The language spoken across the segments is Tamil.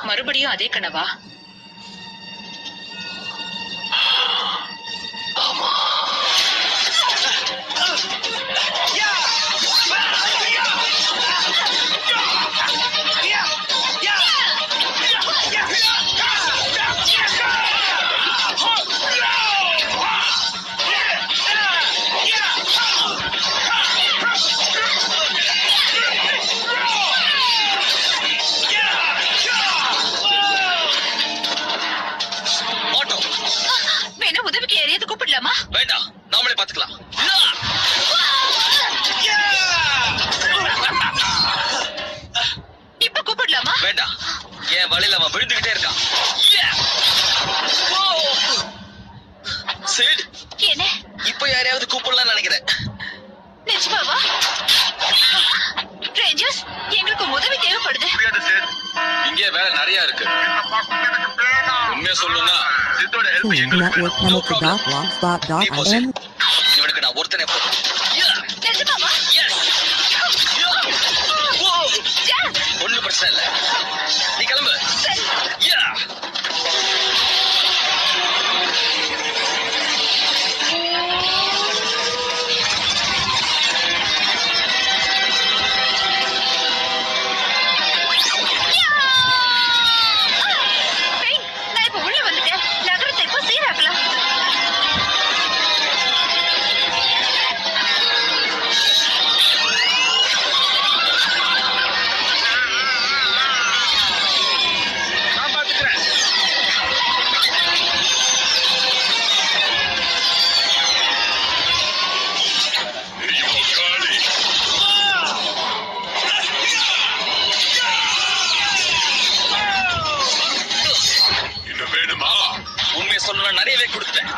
மறுபடியும் அதே கனவா? வேண்டாம், நாமளே பாத்துக்கலாம். இப்ப கூப்பிடலாமா? வேண்டாம், என் வழியில அவன் விழுந்துகிட்டே இருக்கான். என்ன இப்ப யாரையாவது கூப்பிடலாம்னு நினைக்கிறேன். நிஜமாவா? ரேஞ்சர்ஸ், எங்களுக்கு உதவி தேவைப்படுது. இங்கே வேலை நிறைய இருக்கு. உண்மையா சொல்லணும்னா இவனுக்கு நான் ஒருத்தனே போதும். நிஜமாவா? ஒண்ணும் பிரச்சனை இல்ல, நீ கிளம்பு. சொல்லணும், நிறையவே கொடுத்தேன்.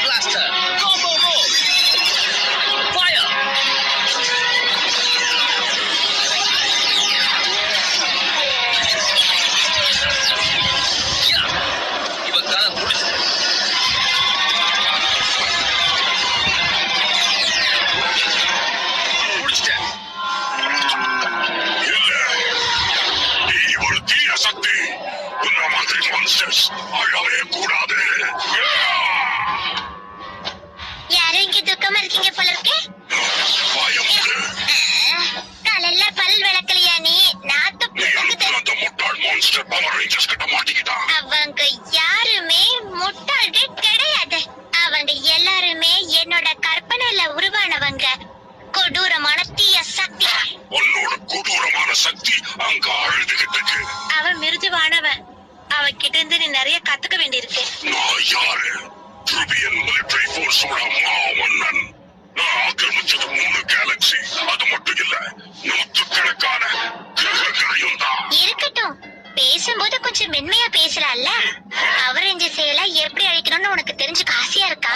Blaster, combo move, fire. இவன் காலம் முடிச்சு முடிச்சிட்டேன். சக்தி உன்ன மாதிரி மான்ஸ்டர்ஸ் அழவே கூடாது. யாரும் இங்க துக்கமா இருக்கீங்க போல இருக்கே. காலையில பல் விளக்கலையா நீ? நாத்து அந்த முட்டாள் மான்ஸ்டர் பவர் ரேஞ்சர்ஸ் கிட்ட மாட்டிக்கிட்டான். அவங்க யாருமே முட்டாள்கள் கிடையாது. அவங்க எல்லாருமே என்னோட கற்பனை மின்னல்ல உருவானவங்க கொடூரமான தீய சக்தி. உன்னோட கொடூரமான சக்தி அங்க அழுதுகிட்டு இருக்கு. அவன் மிருதுவானவன். அவகிட்ட இருந்து நீ நிறைய கத்துக்க வேண்டியிருக்கு. நான் யாரு? ட்ரிபியன் மிலிட்டரி போர்ஸோட மாமன்னன். நான் ஆக்கிரமிச்சது 3 கேலக்சி. அது மட்டும் இல்ல, 100கணக்கான கிரகங்களையும் தான். இருக்கட்டும், பேசும்போது கொஞ்சம் மென்மையா பேசுறல்ல. பவர் ரேஞ்சர்ஸ் எல்லாம் எப்படி அழிக்கணும்னு உனக்கு தெரிஞ்சுக்க ஆசையா இருக்கா?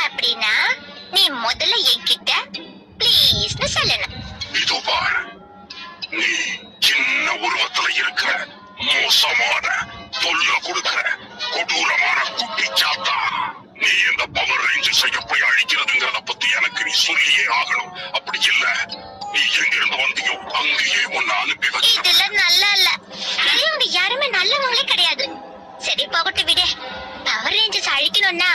அப்படின்னா நீ முதல்ல என்கிட்ட ப்ளீஸ்னு சொல்லணும். இதோ பார், நீ சின்ன உருவத்துல இருக்கிற மோசமான தொல்லை கொடுக்கிற கொடூரமான குட்டி சாத்தா. நீ இந்த பவர் ரேஞ்சர்ஸை எப்படி அழிக்கிறதுங்கிறத பத்தி எனக்கு நீ சொல்லியே ஆகணும். அப்படி இல்ல, நீ எங்கிருந்து வந்தியோ அங்கேயே உன்னை அனுப்பி வச்சு. இதெல்லாம் நல்லா இல்ல. பெரியவங்க யாருமே நல்லவங்களே கிடையாது. சரி போகட்டும் விடு. பவர் ரேஞ்சர்ஸ் அழிக்கணும்னா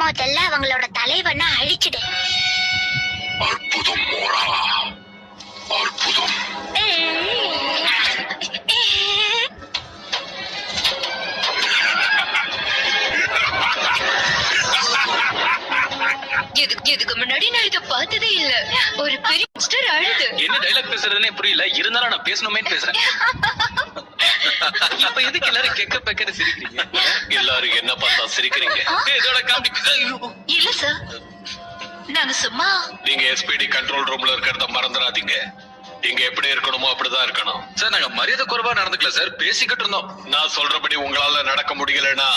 முதல்ல அவங்களோட தலைவனை அழிச்சிடு. அற்புதம் மோரா, அற்புதம். இதுக்கு முன்னாடி நான் இத பார்த்ததே இல்ல. ஒரு பெரிய monster அழுது. என்ன டைலாக் பேசுறதுனே புரியல, இருந்தாலும் நான் பேசணுமே பேசுறேன். இப்ப எதுக்கு எல்லாரும் கெக்க பெக்கன்னு சிரிக்கிறீங்க? எல்லாரும் என்ன பார்த்தா சிரிக்கிறீங்க? இதோட காமெடி. இல்ல சார், நாங்க சும்மா. நீங்க எஸ்பிடி கண்ட்ரோல் ரூம்ல இருக்கிறத மறந்துடாதீங்க. நீங்க எப்படி இருக்கணுமோ அப்படிதான் இருக்கணும். சார், நாங்க மரியாதை குறைவா நடந்துக்கல சார், பேசிக்கிட்டு இருந்தோம். நான் சொல்றபடி உங்களால நடக்க முடியலன்னா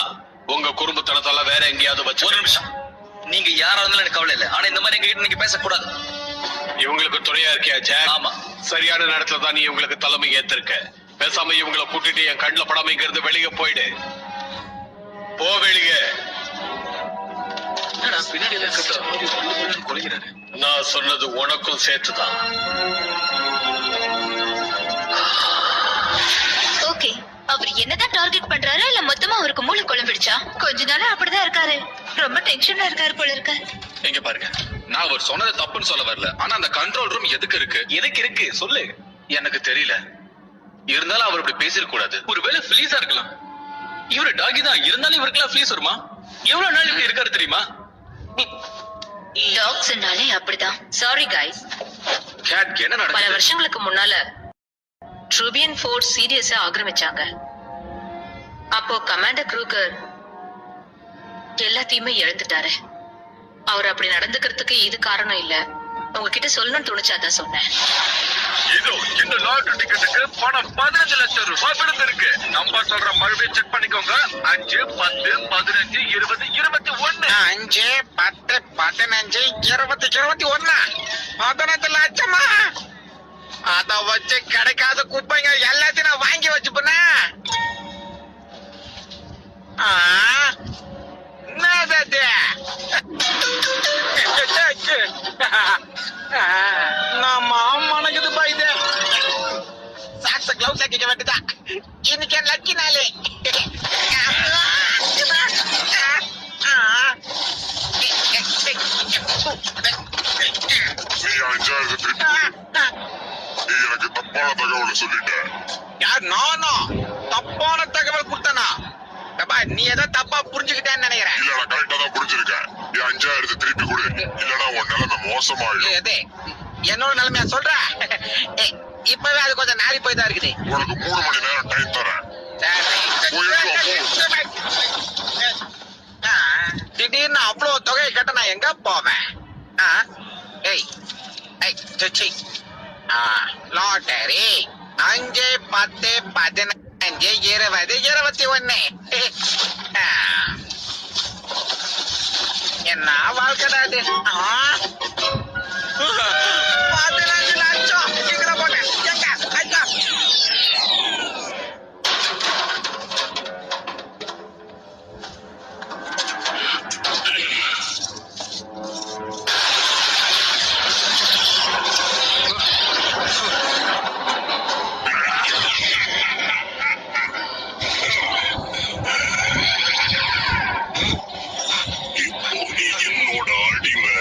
உங்க குறும்புத்தனத்தால வேற எங்கேயாவது வச்சு. ஒரு நிமிஷம், நீங்க யாரா இருந்தாலும் எனக்கு கவலை இல்லை. ஆனா இந்த மாதிரி எங்க கிட்ட நீங்க பேசக்கூடாது. இவங்களுக்கு துணையா இருக்கியா ஜாக்? ஆமா. சரியான நேரத்துல தான் நீ இவங்களுக்கு தலைமை ஏத்திருக்க. பேசாம இவங்களை கூட்டிட்டு என் கண்ணுல படாம இங்க இருந்து வெளியே போயிடு. போ வெளியே. நான் சொன்னது உனக்கும் சேர்த்துதான். ஓகே, அவர் என்னதான் டார்கெட் பண்றாரா இல்ல மொத்தமா அவருக்கு மூளை குழம்பிடுச்சா? கொஞ்ச நாளா அப்படிதான் இருக்காரு. ரொம்ப டென்ஷன்ல இருக்காரு போல இருக்க. எங்க பாருங்க, நான் அவர் சொன்னது தப்புன்னு சொல்ல வரல. ஆனா அந்த கண்ட்ரோல் ரூம் எதுக்கு இருக்கு? எதுக்கு இருக்கு சொல்லு. எனக்கு தெரியல. இருந்தாலும் அவர் இப்படி பேசிட கூடாது. ஒருவேளை ஃபிலீஸா இருக்கலாம். இவரு டாகி தான், இருந்தாலும் இவருக்குலாம் ஃபிலீஸ் வருமா? எவ்வளவு நாள் இப்படி இருக்காரு தெரியுமா? டாக்ஸ்னாலே அப்படிதான். Sorry guys. கேட், என்ன பல நடக்குது? வருஷங்களுக்கு முன்னால ட்ரூபியன் ஃபோர்ஸ் சீரியஸா ஆக்கிரமிச்சாங்க. அப்போ கமாண்டர் க்ரூகர் எல்லாத்தையுமே இழந்துட்டாரு. அவர் அப்படி நடந்துக்கிறதுக்கு இது காரணம் இல்ல. உங்ககிட்ட சொல்லணும்னு தோணுச்சாதான் சொன்னேன். இதோ இந்த லாட்டரி டிக்கெட்டுக்கு பணம் 15 லட்சம் ரூபாய் விழுந்திருக்கு. நம்பர் சொல்ற மறுபடியும் செக் பண்ணிக்கோங்க. 5, 10, 15, 20, 21. 5, 10, 15, 20, 21. 15 லட்சமா? அத வச்சு கிடைக்காத குப்பைங்க எல்லாத்தையும் நான் வாங்கி வச்சுப்பேனே. நம்ம மனக்குது பாயுது. சாக்ஸ கிளவுஸ் ஆக்கிக்க வேண்டியதான். இன்னைக்கு என் லக்கி நாளே. நீ 5000 திருப்பி நீ எனக்கு தப்பான தகவலை சொல்லிட்ட. யார்? நானா தப்பான தகவல் கொடுத்தனா? நீ ஏதோ தப்பா புரிஞ்சுக்கிட்டேன்னு நினைக்கிறேன். இல்ல, நான் கரெக்டா தான் புரிஞ்சிருக்கேன். நீ 5000 திருப்பி கொடு, இல்லனா உன் நிலைமை மோசமாயிடும். எது என்னோட நிலைமையா சொல்ற? இப்பவே அது கொஞ்சம் நாரி போய் தான் இருக்குது. உனக்கு 3 மணி நேரம் டைம் தரேன். திடீர்னு அவ்வளவு தொகையை கட்ட நான் எங்க போவேன்? லாட்டரி 5, 10, 15, 20, 21. என்ன வாழ்க்கை அது? 15 லட்சம் சீக்கிரம் போட்டேன். எங்க ஐயா இப்போ நீ என்னோட அடிமை.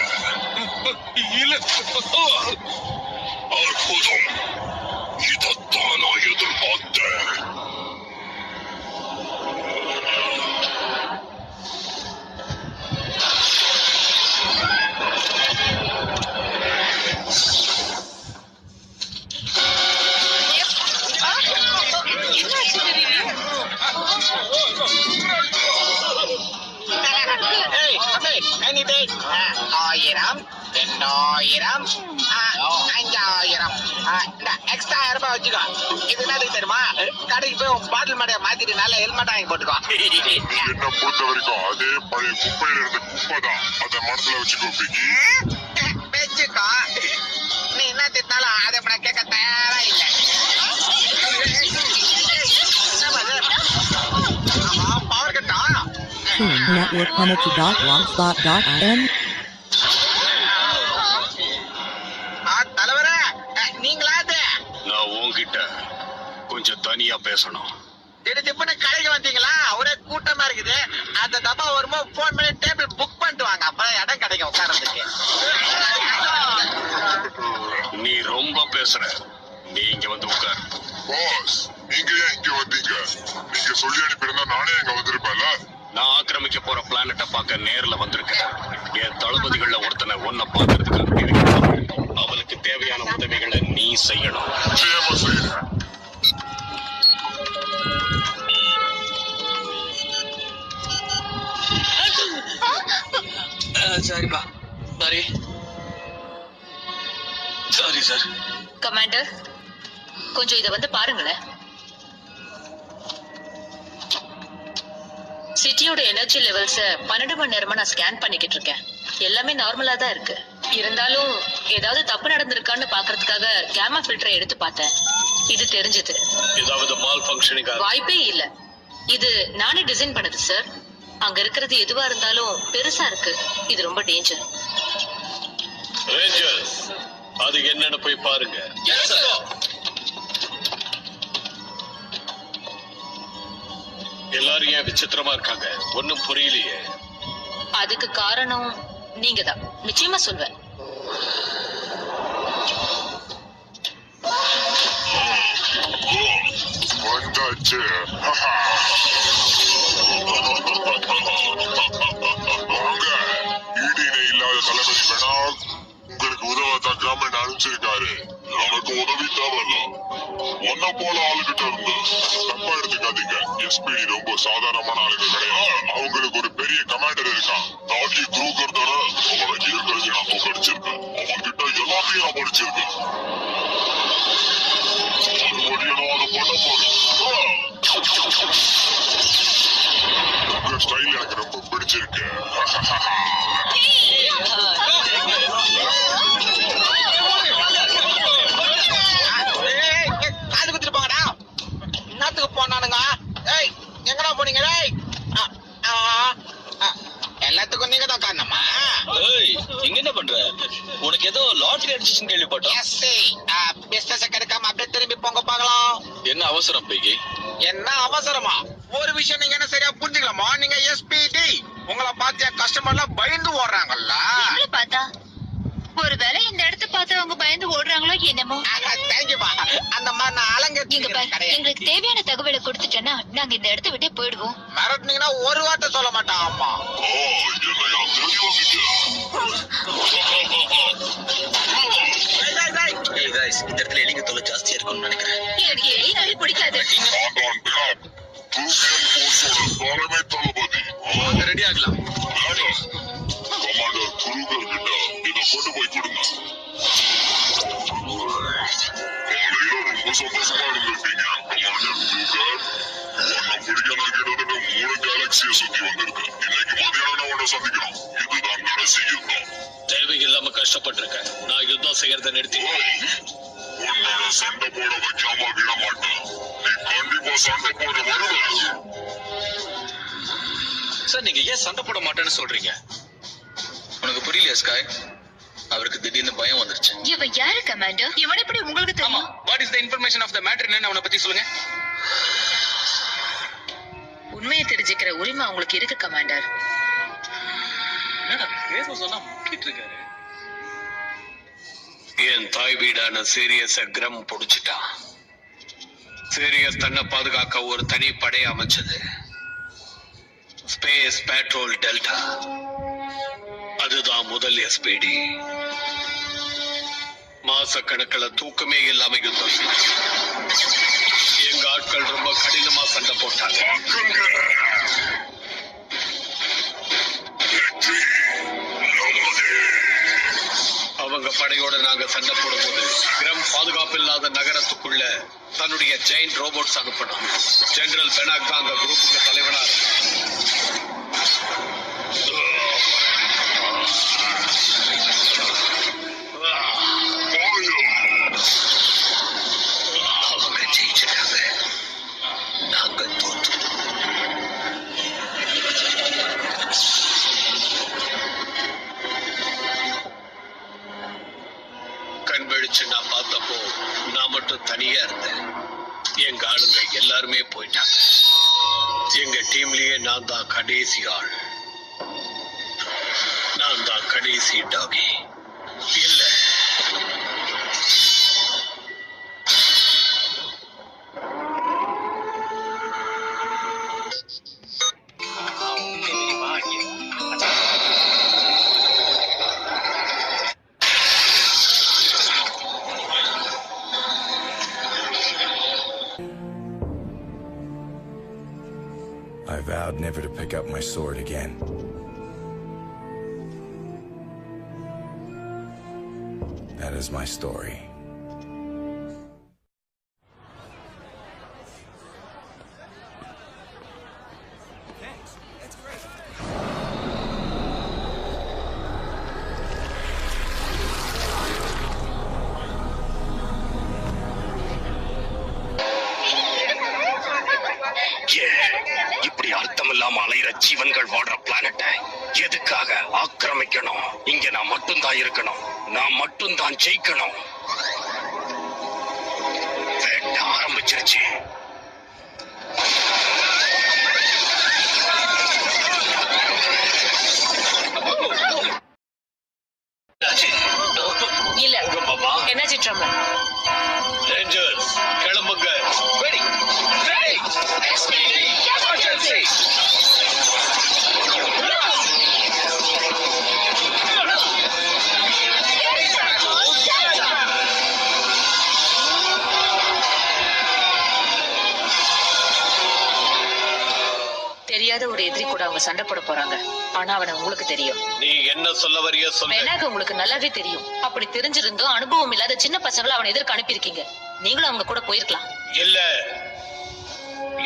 பண்ணிட்டு 1000 2000 5000 இந்த எக்ஸ்ட்ரா 1000 ரூபாய் வச்சுக்கோ. இது என்னது தெரியுமா? கடைக்கு போய் உன் பாட்டில் மாடைய மாத்திட்டு நல்ல ஹெல்மெட் வாங்கி போட்டுக்கோ. என்ன பொறுத்த வரைக்கும் அதே பழைய குப்பையில இருந்த குப்பை தான். அதை மனசுல வச்சுக்கோ பிகி. வச்சுக்கோ. நீ என்ன திட்டாலும் அதை நான் கேட்க தயாரா இல்லை. பவர் கட்டா networkconnected.blogspot.in. தலைவரே, நீங்களா அது? நான் உன்கிட்ட கொஞ்சம் தனியா பேசணும். திடீர்னு கடைக்கு வந்தீங்களா? ஒரே கூட்டமா இருக்குது. அந்த டப்பா வரும்போது போன் பண்ணி டேபிள் புக் பண்ணிட்டு வாங்க. அப்ப இடம் கிடைக்கும் உட்கார்றதுக்கு. நீ ரொம்ப பேசுற. நீ இங்க வந்து உட்கார். பாஸ், நீங்க ஏன் இங்க வந்தீங்க? நீங்க சொல்லி அனுப்பியிருந்தா நானே இங்க வந்திருப்பேன்ல. நான் ஆக்கிரமிக்க போற பிளானட்டை பார்க்க நேர்ல வந்திருக்கேன். என் தளபதிகள்ல ஒருத்தனை ஒன்ன பாக்குறதுக்காக இருக்கேன். அவளுக்கு தேவையான உதவிகளை நீ செய்யணும். நிச்சயமா செய்யறேன். சரிப்பா. Sorry sir. கமாண்டர், கொஞ்சம் இத வந்து பாருங்களேன். சிட்டியோட எனர்ஜி லெவல்ஸ 12 மணி நேரமா நான் ஸ்கேன் பண்ணிக்கிட்டு இருக்கேன். எல்லாமே நார்மலா தான் இருக்கு. இருந்தாலும் ஏதாவது தப்பு நடந்திருக்கான்னு பாக்குறதுக்காக கேமா ஃபில்டரை எடுத்து பார்த்தேன். இது தெரிஞ்சது. ஏதாவது மால் ஃபங்க்ஷனிங் வாய்ப்பே இல்ல. இது நானே டிசைன் பண்ணது சார். அங்க இருக்கிறது எதுவா இருந்தாலும் பெருசா இருக்கு. இது ரொம்ப டேஞ்சர். ரேஞ்சர்ஸ், அது என்னன்னு போய் பாருங்க. எல்லாரும் ஏன் விசித்திரமா இருக்காங்க? ஒன்னும் புரியலையே. அதுக்கு காரணம் நீங்க தான். நிச்சயமா சொல்வேன். வந்தாச்சு. வாங்க. ஈடினை இல்லாத தளபதி பெனாக் உங்களுக்கு உதவ தக்காம அனுப்பிச்சிருக்காரு. நமக்கு உதவி தேவையில்ல. ஒன்ன போல ஆளுகிட்ட இருந்து தப்பா எடுத்துக்காதீங்க. எஸ்பிடி ரொம்ப சாதாரணமான ஆளுங்க கிடையாது. அவங்களுக்கு ஒரு பெரிய கமாண்டர் இருக்கான். டாக்கி க்ரூகர் தானே. அவனை ஏற்கனவே நான் தோக்கடிச்சிருக்கேன். அவன்கிட்ட எல்லாத்தையும் நான் படிச்சிருக்கேன். மறுபடியும் நான் அதை பண்ண போறேன். உங்க ஸ்டைல் எனக்கு ரொம்ப பிடிச்சிருக்கு. காது குத்திட்டு போங்கடா. என்னத்துக்கு போனானுங்க? ஏய், எங்கடா போனீங்க? எல்லாத்துக்கும் நீங்க தான் காரணமா? இங்க என்ன பண்ற? உனக்கு ஏதோ லாட்டரி அடிச்சுன்னு கேள்விப்பட்டோம். பிசினஸ் கெடுக்காம அப்படியே திரும்பி போங்க பாக்கலாம். என்ன அவசரம் பிகி? என்ன அவசரமா? ஒரு விஷயம் நீங்க என்ன சரியா புரிஞ்சுக்கலாமா? நீங்க எஸ்பிடி உங்களை பார்த்து கஸ்டமர்லாம் பயந்து ஓடுறாங்கல்ல. எங்களை பார்த்தா ஒருவேளை இந்த இடத்த பார்த்து அவங்க பயந்து ஓடுறாங்களோ என்னமோ. தேங்க்யூமா. அந்த மாதிரி நான் இங்க பாரு, அலங்க எங்களுக்கு தேவையான தகவலை கொடுத்துட்டேன்னா நாங்க இந்த இடத்த விட்டே போயிடுவோம். மிரட்டினீங்கன்னா ஒரு வார்த்தை சொல்ல மாட்டான். ஆமா, என்னையா தேடி வந்தீங்க? இந்த இடத்துல எலிங்க தொலை ஜாஸ்தியா இருக்கும்னு நினைக்கிறேன். எனக்கு எலினாலே பிடிக்காது. நான் தான் பெனாக், க்ரூசியன் போர்ஸோட தலைமை தளபதி. ரெடி ஆகலாம். கமாண்டர் குருகர் கிட்ட இதை கொண்டு போய் கொடுங்க. காலையில ரொம்ப சந்தோஷமா இருந்திருக்கீங்க கமாண்டர் குருகர். உன்னை பிடிக்க நான் கிட்டத்தட்ட 3 கேலக்சியை சுத்தி வந்திருக்கேன். இன்னைக்கு மதியானம் உன்னை சந்திக்கணும். இதுதான் கடைசி யுத்தம். தேவையில்லாம கஷ்டப்பட்டிருக்கேன். நான் யுத்தம் செய்யறத நிறுத்தி உன்னோட சண்டை போட வைக்காம விட மாட்டேன். நீ கண்டிப்பா சண்டை போட வருவ. சார், நீங்க ஏன் சண்டை போட மாட்டேன்னு சொல்றீங்க? உனக்கு புரியலையா ஸ்காய்? அவருக்கு திடீர்னு பயம் வந்துருச்சு. இவன் யாரு கமாண்டர்? இவன் எப்படி உங்களுக்கு தெரியும்? What is the information of the matter? என்னன்னு அவனை பத்தி சொல்லுங்க. உண்மையை தெரிஞ்சுக்கிற உரிமை உங்களுக்கு இருக்கு கமாண்டர். என்னடா பேச சொன்னா முக்கிட்டு இருக்காரு. என் தாய் வீடான சீரியஸ் கிரம் புடிச்சிட்டான். சீரியஸ் தன்னை பாதுகாக்க ஒரு தனி படை அமைச்சது. Space patrol delta. அதுதான் முதல் எஸ்பிடி. மாச கணக்கில் தூக்கமே இல்லாம யுத்தம். எங்க ஆட்கள் ரொம்ப கடினமா சண்டை போட்டாங்க. அவங்க படையோட நாங்க சண்டை போடும்போது கிரம் பாதுகாப்பு இல்லாத நகரத்துக்குள்ள தன்னுடைய ஜெயின் ரோபோட்ஸ் அனுப்பணும். ஜெனரல் பெனாக் தான் அந்த குரூப்புக்கு தலைவனா அவங்க ஜெயிச்சிட்டாங்க, நாங்க தோற்று. கண் விழிச்சு நான் பார்த்தப்போ நான் மட்டும் தனியா இருந்தேன். எங்க ஆளுங்க எல்லாருமே போயிட்டாங்க. எங்க டீம்லயே நான் தான் கடைசி ஆள். நான் தான் கடைசி டாகி. இல்ல, I vowed never to pick up my sword again. That is my story. இப்படி அர்த்தம் இல்லாம அலையிற ஜீவன்கள் வாழ்ற பிளானட்டை எதுக்காக ஆக்கிரமிக்கணும்? இங்க நான் மட்டும்தான் இருக்கணும், நான் மட்டும்தான் ஜெயிக்கணும். வேட்டை ஆரம்பிச்சிருச்சு. இல்ல எனர்ஜி ட்ரம் ரேஞ்சர்ஸ் கிளம்புங்க. தெரியாத ஒரு எதிரி கூட அவங்க சண்டை போட போறாங்க. ஆனா அவனை உங்களுக்கு தெரியும். நீ என்ன சொல்ல வரிய சொல்ல. எனக்கு உங்களுக்கு நல்லாவே தெரியும். அப்படி தெரிஞ்சிருந்தோம் அனுபவம் இல்லாத சின்ன பசங்களை அவனை எதிர்க்க அனுப்பியிருக்கீங்க. நீங்களும் அவங்க கூட போயிருக்கலாம். இல்ல,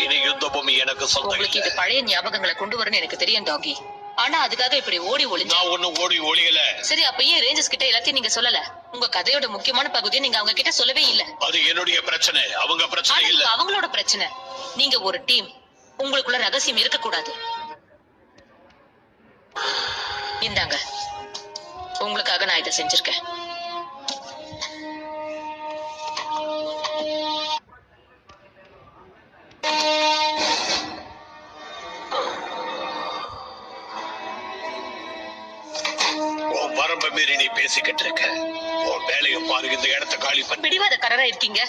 இனி யுத்த பூமி எனக்கு சொந்தம். உங்களுக்கு இது பழைய ஞாபகங்களை கொண்டு வரணும்னு எனக்கு தெரியும் டாகி. ஆனா அதுக்காக இப்படி ஓடி ஒளிஞ்சு. நான் ஒண்ணு ஓடி ஒளியல. சரி, அப்ப ஏன் ரேஞ்சர்ஸ் கிட்ட எல்லாத்தையும் நீங்க சொல்லல? உங்க கதையோட முக்கியமான பகுதியை நீங்க அவங்க கிட்ட சொல்லவே இல்ல. அது என்னுடைய பிரச்சனை, அவங்க பிரச்சனை இல்ல. அவங்களோட பிரச்சனை. நீங்க ஒரு டீம், உங்களுக்குள்ள ரகசியம் இருக்க கூடாது. இந்தாங்க, உங்களுக்காக நான் இதை செஞ்சிருக்கேன். வரம்ப மீறி நீ பேசிக்கிட்டு இருக்க. உன் வேலையை பாருங்க, இந்த இடத்தை காலி பண்ணி. பிடிவாதக்காரரா இருக்கீங்க.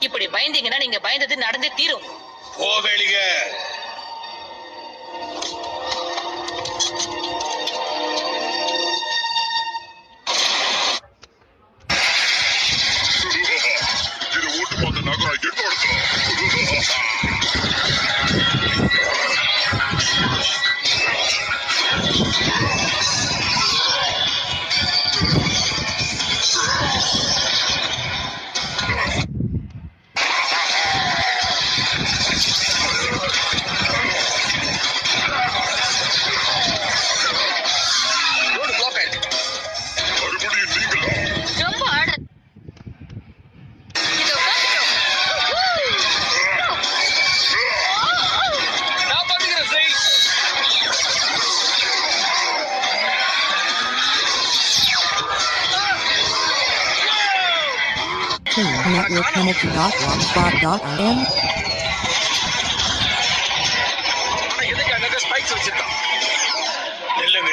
இப்படி பயந்தீங்கன்னா நீங்க பயந்தது நடந்தே தீரும். ஓ வேலிக. இது ஓட்டு பார்த்த நகரம் என்னோட. networkconnect.blogspot.in. இல்லங்க,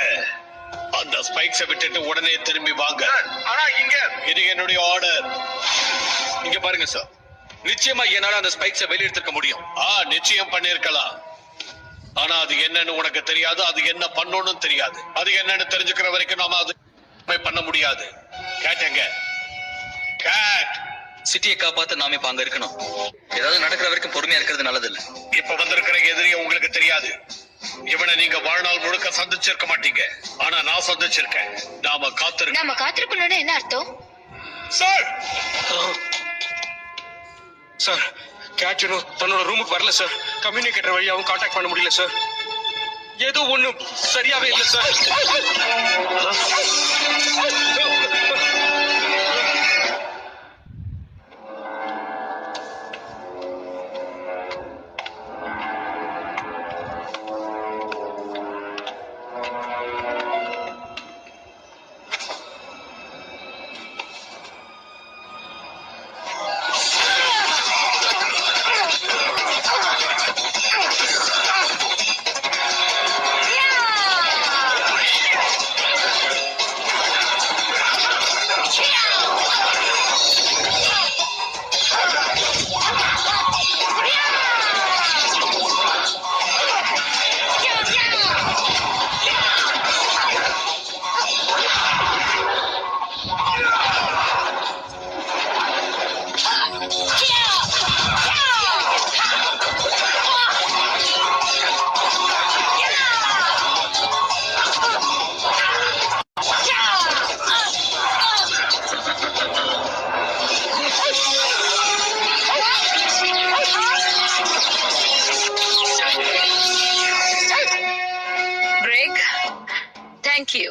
அந்த ஸ்பைக்ஸை விட்டுட்டு உடனே திரும்பி வாங்க. ஆனா இங்க இது என்னுடைய ஆர்டர். இங்க பாருங்க சார், நிச்சயமா என்னால அந்த ஸ்பைக்ஸை வெளியெடுத்துக்க முடியும். நிச்சயம் பண்ணிருக்கலாம். ஆனா அது என்னன்னு உனக்கு தெரியாது, அது என்ன பண்ணணும்னு தெரியாது. அது என்னன்னு தெரிஞ்சுக்கிற வரைக்கும் நாம அது பண்ண முடியாது. கேட்டங்க, கேட். சிட்டியை காப்பாத்த நாம இப்ப அங்க இருக்கணும். ஏதாவது நடக்கிற வரைக்கும் பொறுமையா இருக்கிறது நல்லது இல்ல. இப்ப வந்திருக்கிற எதிரியை உங்களுக்கு தெரியாது. இவனை நீங்க வாழ்நாள் முழுக்க சந்திச்சிருக்க மாட்டீங்க, ஆனா நான் சந்திச்சிருக்கேன். நாம காத்திருக்கணும்னு என்ன அர்த்தம்? சார் சார் கேட் இன்னும் தன்னோட ரூமுக்கு வரல சார். கம்யூனிகேட்டர் வழியாவும் கான்டாக்ட் பண்ண முடியல சார். ஏதோ ஒண்ணும் சரியாவே இல்லை சார். Break. Thank you.